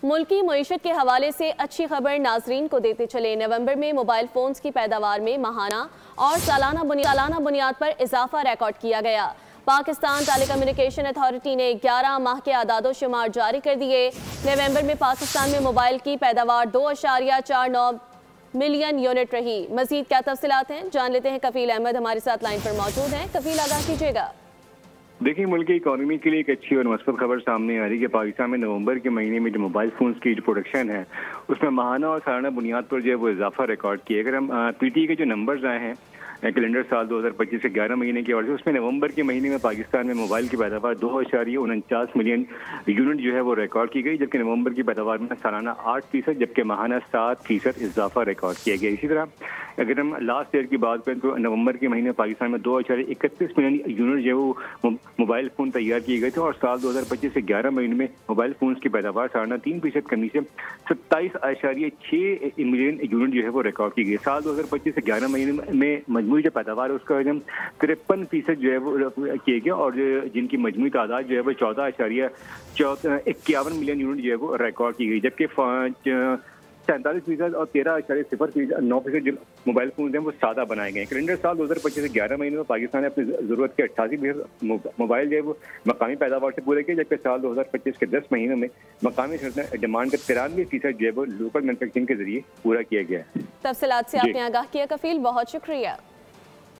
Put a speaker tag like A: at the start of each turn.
A: मुल्की मईशत के हवाले से अच्छी खबर नाजरीन को देते चले। नवंबर में मोबाइल फोन्स की पैदावार में माहाना और सालाना बुनियाद पर इजाफा रिकॉर्ड किया गया। पाकिस्तान टेलीकम्युनिकेशन अथॉरिटी ने 11 माह के आदादो शुमार जारी कर दिए। नवंबर में पाकिस्तान में मोबाइल की पैदावार 2.49 मिलियन यूनिट रही। मजीद क्या तफसीलात हैं, जान लेते हैं। कफील अहमद हमारे साथ लाइन पर मौजूद हैं। कफील, आगाह कीजिएगा।
B: देखिए, मुल्क की इकोनॉमी के लिए एक अच्छी और मस्बत खबर सामने आ रही है कि पाकिस्तान में नवंबर के महीने में जो मोबाइल फोन्स की जो प्रोडक्शन है उसमें माहाना और सालाना बुनियाद पर जो है वो इजाफा रिकॉर्ड किया। अगर हम पीटीए के जो नंबर्स आए हैं कैलेंडर साल 2025 से 11 महीने की वजह से, उसमें नवंबर के महीने में पाकिस्तान में मोबाइल की पैदावार 2.49 मिलियन यूनिट जो है वो रिकॉर्ड की गई, जबकि नवंबर की पैदावार में सालाना 8% जबकि माहाना 7% इजाफा रिकॉर्ड किया गया। इसी तरह अगर हम लास्ट ईयर की बात करें तो नवंबर के महीने में पाकिस्तान में 2.31 मिलियन यूनिट जो वो मोबाइल फ़ोन तैयार किए गए थे और साल 2025 से 11 महीने में मोबाइल फ़ोन की पैदावार सालाना 3% कमी से 27.6 मिलियन यूनिट जो है वो रिकॉर्ड की गई। साल 2025 से 11 महीने में मजमूई जो पैदावार है उसका वजन 53% जो है वो किया गया और जिनकी मजमूई तादाद जो है वो 14.51 मिलियन यूनिट जो है वो रिकॉर्ड की गई, जबकि 47% और 13.09% जो मोबाइल फोन हैं वो सादा बनाए गए। कैलेंडर साल 2025 से 11 महीने में पाकिस्तान ने अपनी ज़रूरत के 88% मोबाइल जो है वो मकामी पैदावार से पूरे किए, जबकि साल 2025 के 10 महीनों में मकामी डिमांड का 93% जो है वो लोकल मैन्युफैक्चरिंग के जरिए पूरा किया गया है।
A: तफसीलात से आपने आगाह किया कफील, बहुत शुक्रिया।